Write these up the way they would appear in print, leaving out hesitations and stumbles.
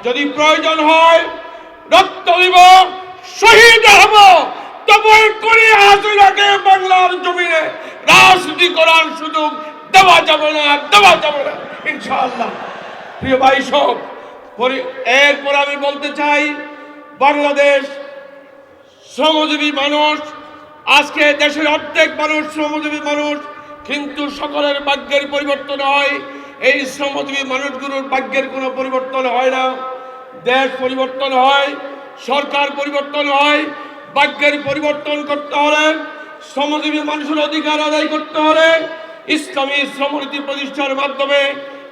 যদি প্রয়োজন হয় রক্ত দিব, শহীদ হব, তবে করে হাসিনাকে বাংলার জমিনে রাজনীতি করার সুযোগ দেওয়া যাবে না, দেওয়া যাবে না ইনশাআল্লাহ। প্রিয় ভাই সব, এরপর আমি বলতে চাই, বাংলাদেশ শ্রমজীবী মানুষ, আজকে দেশের অর্ধেক মানুষ শ্রমজীবী মানুষ, কিন্তু সকলের ভাগ্যের পরিবর্তন হয়। এই শ্রমজীবী মানুষগুলোর ভাগ্যের কোনো পরিবর্তন হয় না। দেশ পরিবর্তন হয়, সরকার পরিবর্তন হয়। ভাগ্যের পরিবর্তন করতে হলে, শ্রমজীবী মানুষের অধিকার আদায় করতে হলে ইসলামী শ্রমনীতি প্রতিষ্ঠার মাধ্যমে,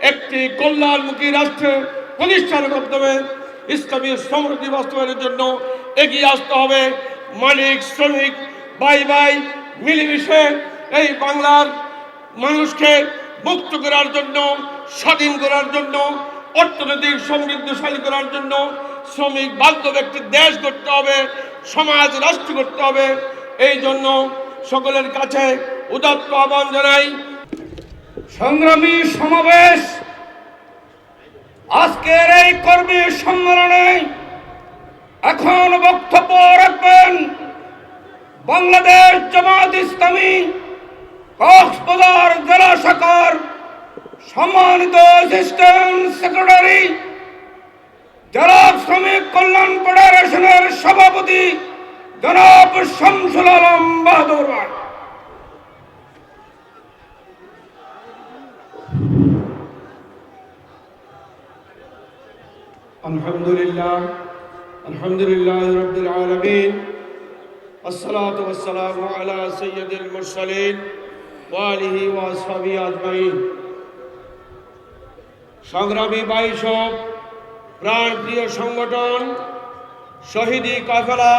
একটি কল্যাণমুখী রাষ্ট্র প্রতিষ্ঠার মাধ্যমে ইসলামী শ্রমনীতি বাস্তবায়নের জন্য এগিয়ে আসতে হবে। মালিক শ্রমিক ভাই ভাই মিলেমিশে এই বাংলার মানুষকে মুক্ত করার জন্য, স্বাধীন করার জন্য, অর্থনৈতিক সমৃদ্ধশালী করার জন্য শ্রমিক বান্ধব একটি দেশ করতে হবে, সমাজ রাষ্ট্র করতে হবে। এই জন্য সকলের কাছে উদাত্ত আহ্বান জানাই। সংগ্রামী সমাবেশ, আজকের এই কর্মী সম্মেলনে এখন বক্তব্য রাখবেন বাংলাদেশ জামায়াত ইসলামী কক্সবাজার জেলা শাখার সম্মানিত অ্যাসিস্ট্যান্ট সেক্রেটারি, জেলা শ্রমিক কল্যাণ ফেডারেশনের সভাপতি জনাব শামসুল আলম বাহাদুর ভাই। আলহামদুলিল্লাহ, আলহামদুলিল্লাহ রাব্বিল আলামিন, আসসালাতু ওয়াসসালামু আলা সাইয়্যিদিল মুরসালিন ওয়া আলিহি ওয়া আসহাবিহি আজমাইন। সংগ্রামী ভাই সব, প্রাণপ্রিয় সংগঠন শহীদি কাফেলা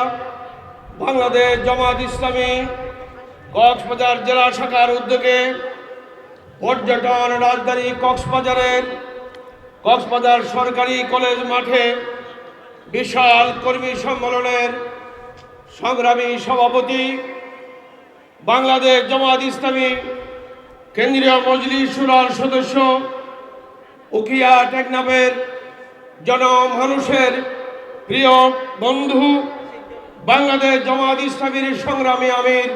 বাংলাদেশ জামায়াত ইসলামী কক্সবাজার জেলা শাখার উদ্যোগে পর্যটন রাজধানী কক্সবাজার সরকারি কলেজ মাঠে বিশাল কর্মী সম্মেলনের সংগ্রামী সভাপতি, বাংলাদেশ জামায়াত ইসলামী কেন্দ্রীয় মজলিস শুরার সদস্য, উখিয়া টেকনাফের জনমানুষের প্রিয় বন্ধু, বাংলাদেশ জামায়াত ইসলামীর সংগ্রামী আমির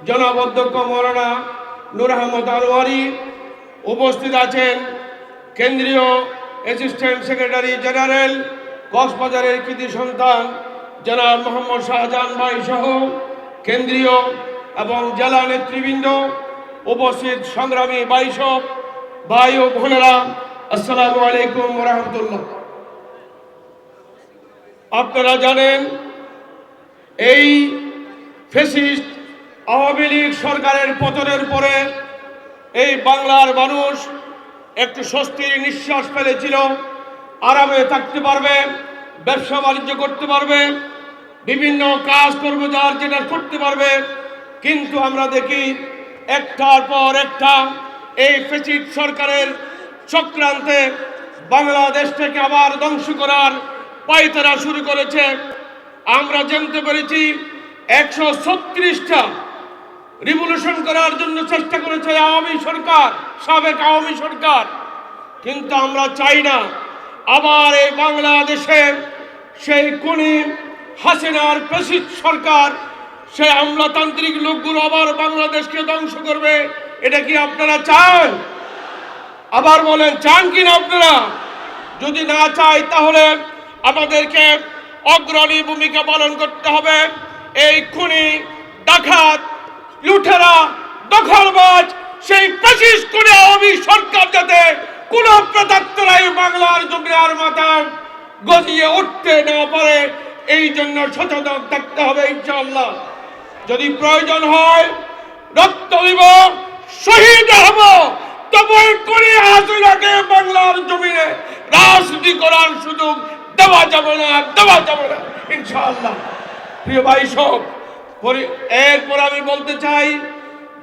জনাব অধ্যক্ষ মৌলানা নূর আহমদ আনোয়ারি, উপস্থিত আছেন কেন্দ্রীয় অ্যাসিস্ট্যান্ট সেক্রেটারি জেনারেল কক্সবাজারের কৃতি সন্তান জনাব মোহাম্মদ শাহজাহান ভাই সহ কেন্দ্রীয় এবং জেলা নেতৃবৃন্দ, উপস্থিত সংগ্রামী ভাই সব, ভাই ও বোনেরা, আসসালামু আলাইকুম ওয়া রাহমাতুল্লাহ। আপনারা জানেন, এই ফ্যাসিস্ট আওয়ামী লীগ সরকারের পতনের পরে এই বাংলার মানুষ একটু স্বস্তির নিঃশ্বাস ফেলেছিল, আরামে থাকতে পারবে, ব্যবসা বাণিজ্য করতে পারবে, বিভিন্ন কাজ কর্ম যার যেটা করতে পারবে। কিন্তু আমরা দেখি একটার পর একটা এই ফ্যাসিস্ট সরকারের চক্রান্তে বাংলাদেশটাকে আবার ধ্বংস করার পায়তারা শুরু করেছে। আমরা জানতে পেরেছি 136টা রিভলিউশন করার জন্য চেষ্টা করেছে আওয়ামী সরকার, সাবেক আওয়ামী সরকার। কিন্তু আমরা চাই না আবার এই বাংলাদেশে সেই খুনি হাসিনার ফ্যাসিস্ট সরকার, সেই আমলাতান্ত্রিক লোকগুলো আবার বাংলাদেশকে ধ্বংস করবে। এটা কি আপনারা চান? আবার বলেন, চান কিনা আপনারা? যদি না চাই তাহলে আমাদেরকে অগ্রণী ভূমিকা পালন করতে হবে। এই খুনি, ডাকাত, লুটেরা, দখলবাজ সেই ফ্যাসিস্ট খুনি আওয়ামী সরকার যাতে কোন প্রেতাত্মরাই বাংলার জমির মাথায় গজিয়ে উঠতে না পারে, এই জন্য সচেতন থাকতে হবে ইনশাআল্লাহ। যদি প্রয়োজন হয় রক্ত দিব, শহীদ হব, তবে করে হাসিনাকে বাংলার জমিনে রাজনীতি করার সুযোগ দেওয়া যাবে না, দেওয়া যাবে না ইনশাআল্লাহ। প্রিয় ভাই সব, এরপর আমি বলতে চাই,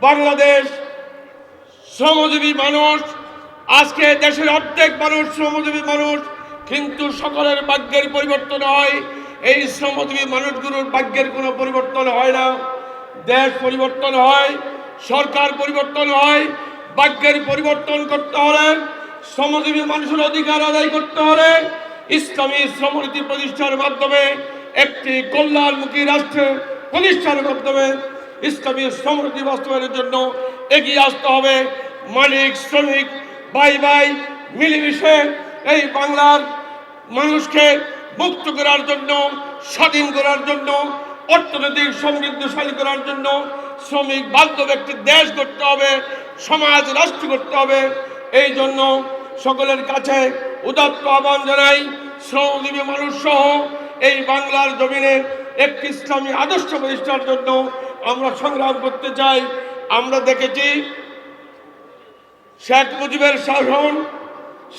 বাংলাদেশ শ্রমজীবী মানুষ, আজকে দেশের অর্ধেক মানুষ শ্রমজীবী মানুষ, কিন্তু সকলের ভাগ্যের পরিবর্তন হয়। এই শ্রমজীবী মানুষগুলোর ভাগ্যের কোনো পরিবর্তন হয় না। দেশ পরিবর্তন হয়, সরকার পরিবর্তন হয়। ভাগ্যের পরিবর্তন করতে হলে, শ্রমজীবী মানুষের অধিকার আদায় করতে হলে ইসলামী শ্রমনীতি প্রতিষ্ঠার মাধ্যমে একটি কল্যাণমুখী রাষ্ট্র প্রতিষ্ঠার মাধ্যমে ইসলামী শ্রমনীতি বাস্তবায়নের জন্য এগিয়ে আসতে হবে। মালিক শ্রমিক ভাই ভাই মিলেমিশে এই বাংলার মানুষকে মুক্ত করার জন্য, স্বাধীন করার জন্য, অর্থনৈতিক সমৃদ্ধশালী করার জন্য শ্রমিক বান্ধব একটি দেশ করতে হবে, সমাজ রাষ্ট্র করতে হবে। এই জন্য সকলের কাছে উদাত্ত আহ্বান জানাই, শ্রমজীবী মানুষ সহ এই বাংলার জমিনে একটি ইসলামী আদর্শ প্রতিষ্ঠার জন্য আমরা সংগ্রাম করতে চাই। আমরা দেখেছি শেখ মুজিবের শাসন,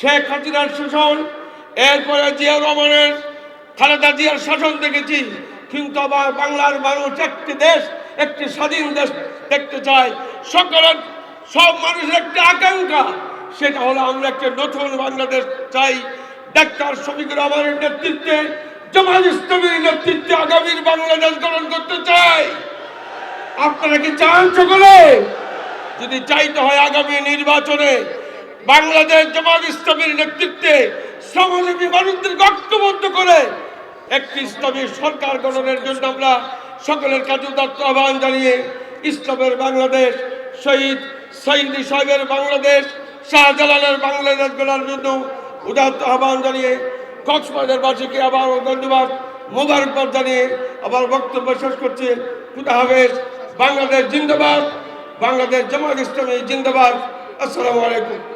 শেখ হাসিনার শাসন, এরপরে জিয়াউর রহমানের, খালেদা জিয়ার শাসন দেখেছি, কিন্তু আবার বাংলার মানুষ একটি দেশ, একটি স্বাধীন দেশ দেখতে চায়। সব মানুষের একটি আকাঙ্ক্ষা, সেটা হলো আমরা একটা নতুন বাংলাদেশ চাই। ডাক্তার শফিকুর রহমানের নেতৃত্বে, জামাত ইসলামীর নেতৃত্বে আগামীর বাংলাদেশ গঠন করতে চাই। আপনারা কি চান? সকলে যদি চাইতে হয় আগামী নির্বাচনে বাংলাদেশ জামাত ইসলামীর নেতৃত্বে শ্রমজীবী মানুষদের ঐক্যবদ্ধ করে একটি ইসলামী সরকার গঠনের জন্য আমরা সকলের কাছে উদাত্ত আহ্বান জানিয়ে ইসলামের বাংলাদেশ, শহীদ সাইদি সাহেবের বাংলাদেশ, শাহজালালের বাংলাদেশ গড়ার জন্য উদাত্ত আহ্বান জানিয়ে কক্সবাজারবাসীকে আবার ধন্যবাদ, মোবারকবাদ জানিয়ে আবার বক্তব্য শেষ করছে। খুদা হাফেজ। বাংলাদেশ জিন্দাবাদ, বাংলাদেশ জামাত ইসলামী জিন্দাবাদ। আসসালামু আলাইকুম।